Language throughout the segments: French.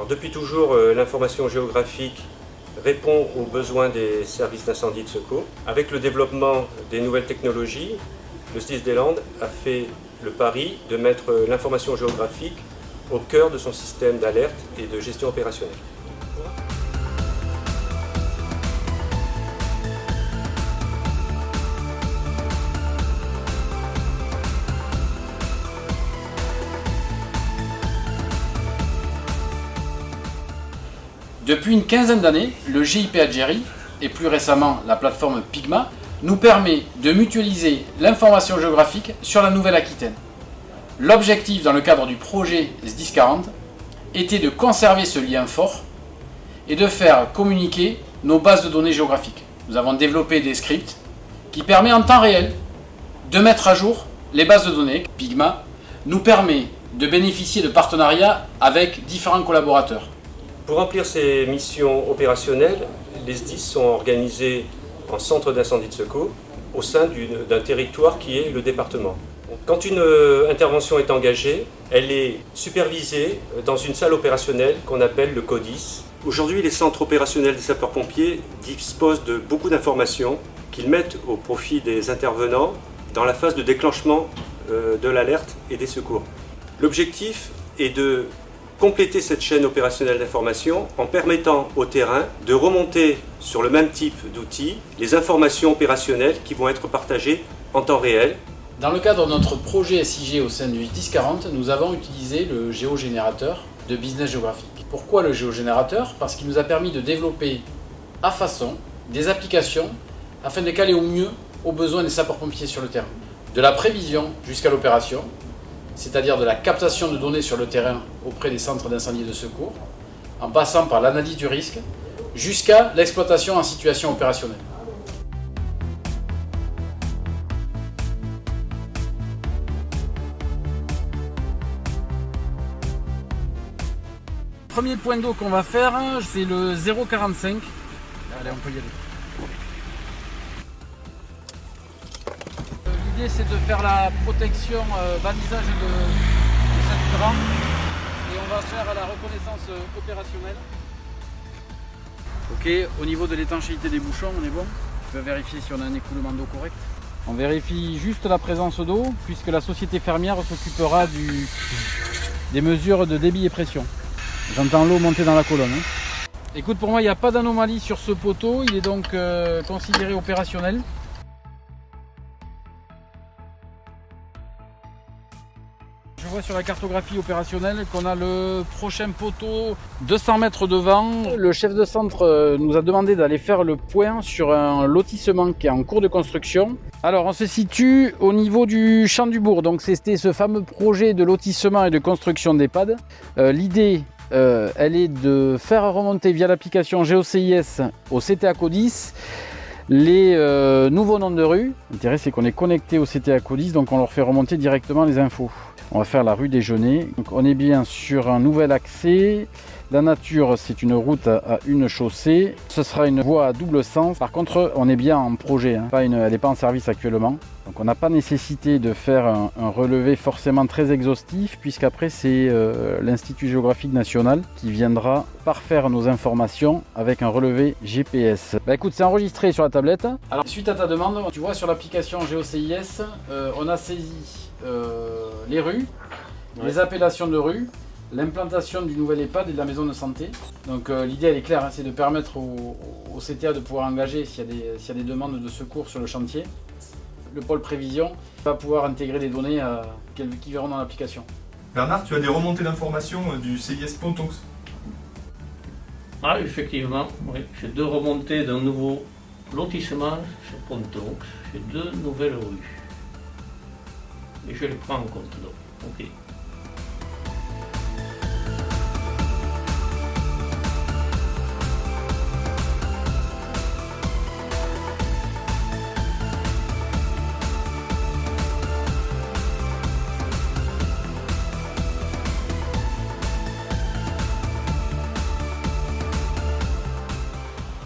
Alors, depuis toujours, l'information géographique répond aux besoins des services d'incendie de secours. Avec le développement des nouvelles technologies, le SDIS des Landes a fait le pari de mettre l'information géographique au cœur de son système d'alerte et de gestion opérationnelle. Depuis une quinzaine d'années, le GIP Algérie, et plus récemment la plateforme Pigma, nous permet de mutualiser l'information géographique sur la Nouvelle-Aquitaine. L'objectif dans le cadre du projet SDIS 40 était de conserver ce lien fort et de faire communiquer nos bases de données géographiques. Nous avons développé des scripts qui permettent en temps réel de mettre à jour les bases de données. Pigma nous permet de bénéficier de partenariats avec différents collaborateurs. Pour remplir ces missions opérationnelles, les SDIS sont organisés en centre d'incendie de secours au sein d'un territoire qui est le département. Quand une intervention est engagée, elle est supervisée dans une salle opérationnelle qu'on appelle le CODIS. Aujourd'hui, les centres opérationnels des sapeurs-pompiers disposent de beaucoup d'informations qu'ils mettent au profit des intervenants dans la phase de déclenchement de l'alerte et des secours. L'objectif est de compléter cette chaîne opérationnelle d'information en permettant au terrain de remonter sur le même type d'outils les informations opérationnelles qui vont être partagées en temps réel. Dans le cadre de notre projet SIG au sein du SDIS 40, nous avons utilisé le géogénérateur de business géographique. Pourquoi le géogénérateur? Parce qu'il nous a permis de développer à façon des applications afin de caler au mieux aux besoins des sapeurs-pompiers sur le terrain. De la prévision jusqu'à l'opération, c'est-à-dire de la captation de données sur le terrain auprès des centres d'incendie et de secours, en passant par l'analyse du risque, jusqu'à l'exploitation en situation opérationnelle. Premier point d'eau qu'on va faire, c'est le 0,45. Allez, on peut y aller. L'idée, c'est de faire la protection balisage de cette grande et on va faire la reconnaissance opérationnelle. Ok, au niveau de l'étanchéité des bouchons, on est bon. On va vérifier si on a un écoulement d'eau correct. On vérifie juste la présence d'eau puisque la société fermière s'occupera des mesures de débit et pression. J'entends l'eau monter dans la colonne. Écoute, pour moi, il n'y a pas d'anomalie sur ce poteau. Il est donc considéré opérationnel. Je vois sur la cartographie opérationnelle qu'on a le prochain poteau 200 mètres devant. Le chef de centre nous a demandé d'aller faire le point sur un lotissement qui est en cours de construction. Alors, on se situe au niveau du Champ du Bourg. Donc, c'était ce fameux projet de lotissement et de construction d'EHPAD. L'idée, elle est de faire remonter via l'application GeoCIS au CTA CODIS les nouveaux noms de rue. L'intérêt, c'est qu'on est connecté au CTA CODIS, donc on leur fait remonter directement les infos. On va faire la rue des Genêts. Donc on est bien sur un nouvel accès. La nature, c'est une route à une chaussée. Ce sera une voie à double sens. Par contre, on est bien en projet, hein. Elle n'est pas en service actuellement. Donc on n'a pas nécessité de faire un relevé forcément très exhaustif, puisqu'après c'est l'Institut géographique national qui viendra parfaire nos informations avec un relevé GPS. Bah écoute, c'est enregistré sur la tablette. Alors suite à ta demande, tu vois sur l'application GeoCIS, on a saisi les rues, les appellations de rues, l'implantation du nouvel EHPAD et de la maison de santé. Donc l'idée elle est claire, hein, c'est de permettre au CTA de pouvoir engager s'il y a des demandes de secours sur le chantier. Le pôle prévision va pouvoir intégrer des données qui verront dans l'application. Bernard, tu as des remontées d'informations du CIS Pontonx? Ah, effectivement, oui. J'ai deux remontées d'un nouveau lotissement sur Pontonx. J'ai deux nouvelles rues. Et je les prends en compte donc. Ok.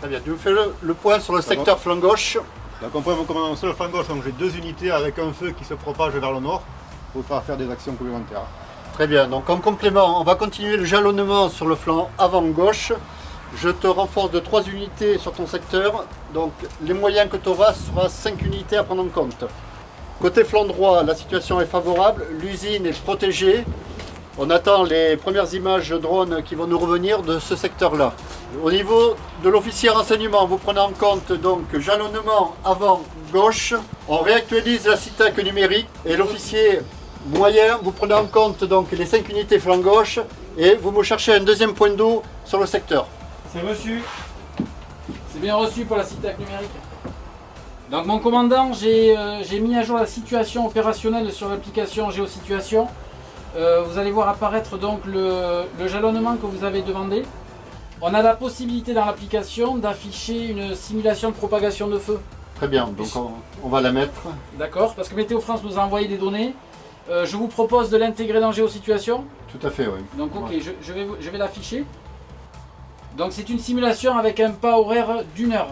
Très bien, tu me fais le point sur le secteur flanc gauche. Donc on commence sur le flanc gauche, donc j'ai deux unités avec un feu qui se propage vers le nord pour faire des actions complémentaires. Très bien, donc en complément, on va continuer le jalonnement sur le flanc avant gauche. Je te renforce de 3 unités sur ton secteur, donc les moyens que tu auras sera 5 unités à prendre en compte. Côté flanc droit, la situation est favorable, l'usine est protégée. On attend les premières images drone qui vont nous revenir de ce secteur-là. Au niveau de l'officier renseignement, vous prenez en compte donc jalonnement avant gauche. On réactualise la CITAC numérique et l'officier moyen, vous prenez en compte donc les 5 unités flanc gauche et vous me cherchez un deuxième point d'eau sur le secteur. C'est reçu. C'est bien reçu pour la CITAC numérique. Donc mon commandant, j'ai mis à jour la situation opérationnelle sur l'application Géosituation. Vous allez voir apparaître donc le jalonnement que vous avez demandé. On a la possibilité dans l'application d'afficher une simulation de propagation de feu. Très bien, donc on va la mettre. D'accord, parce que Météo France nous a envoyé des données. Je vous propose de l'intégrer dans Géosituation. Tout à fait, oui. Donc ok, Ouais. je vais l'afficher. Donc c'est une simulation avec un pas horaire d'1 heure.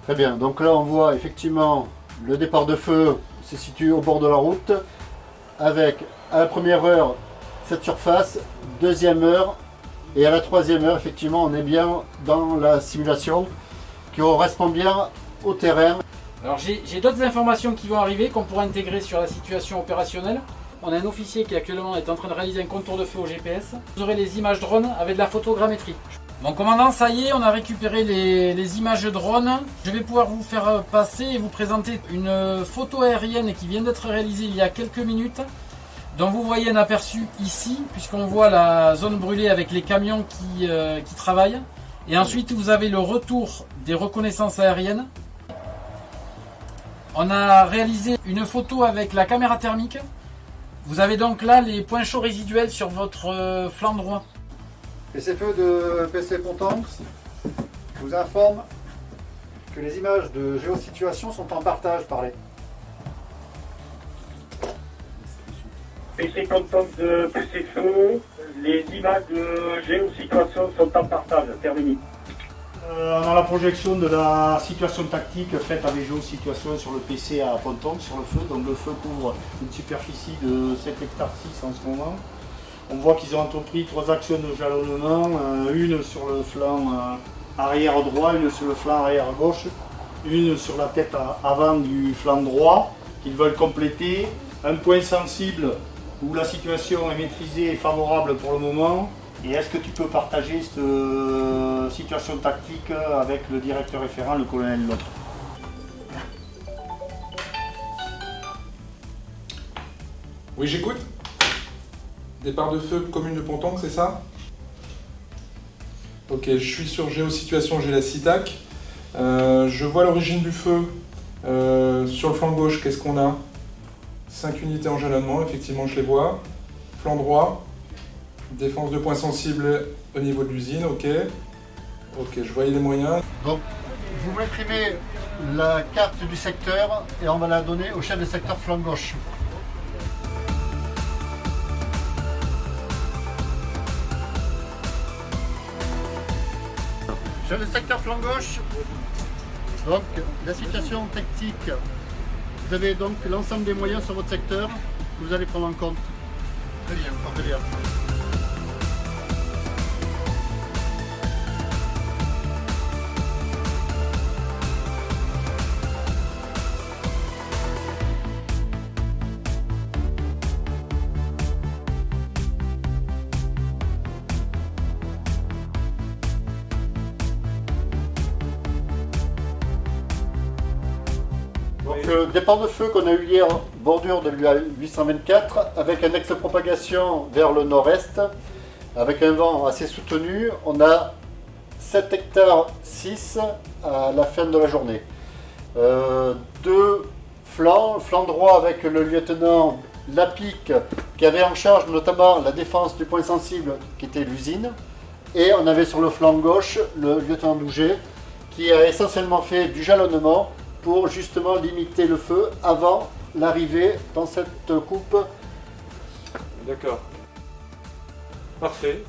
Très bien, donc là on voit effectivement le départ de feu se situe au bord de la route avec à la première heure cette surface, deuxième heure et à la troisième heure effectivement on est bien dans la simulation qui correspond bien au terrain. Alors j'ai d'autres informations qui vont arriver qu'on pourra intégrer sur la situation opérationnelle. On a un officier qui actuellement est en train de réaliser un contour de feu au GPS. Vous aurez les images drone avec de la photogrammétrie. Mon commandant, ça y est, on a récupéré les images drone. Je vais pouvoir vous faire passer et vous présenter une photo aérienne qui vient d'être réalisée il y a quelques minutes, dont vous voyez un aperçu ici, puisqu'on voit la zone brûlée avec les camions qui travaillent. Et ensuite, vous avez le retour des reconnaissances aériennes. On a réalisé une photo avec la caméra thermique. Vous avez donc là les points chauds résiduels sur votre flanc droit. PC Feu de PC Pontonx vous informe que les images de géosituation sont en partage par les... PC Pontonx de PC Feu, les images de géosituation sont en partage, terminé. On a la projection de la situation tactique faite avec géosituation sur le PC à Pontonx, sur le feu. Donc le feu couvre une superficie de 7 hectares 6 en ce moment. On voit qu'ils ont entrepris 3 actions de jalonnement, une sur le flanc arrière droit, une sur le flanc arrière gauche, une sur la tête avant du flanc droit qu'ils veulent compléter. Un point sensible où la situation est maîtrisée et favorable pour le moment. Et est-ce que tu peux partager cette situation tactique avec le directeur référent, le colonel Lot? Oui, j'écoute. Départ de feu, commune de Pontonx, c'est ça? Ok, je suis sur Géosituation, j'ai la CITAC. Je vois l'origine du feu. Sur le flanc gauche, qu'est-ce qu'on a? 5 unités en jalonnement, effectivement, je les vois. Flanc droit, défense de points sensibles au niveau de l'usine, ok. Ok, je voyais les moyens. Donc, vous m'imprimez la carte du secteur et on va la donner au chef de secteur flanc gauche. Chef de secteur flanc gauche, donc la situation tactique, vous avez donc l'ensemble des moyens sur votre secteur que vous allez prendre en compte. Très bien, très bien. Donc le départ de feu qu'on a eu hier, bordure de l'UA824, avec un axe de propagation vers le nord-est, avec un vent assez soutenu, on a 7 hectares 6 à la fin de la journée. 2 flancs, flanc droit avec le lieutenant Lapic qui avait en charge notamment la défense du point sensible qui était l'usine, et on avait sur le flanc gauche le lieutenant Douget qui a essentiellement fait du jalonnement pour justement limiter le feu avant l'arrivée dans cette coupe. D'accord. Parfait.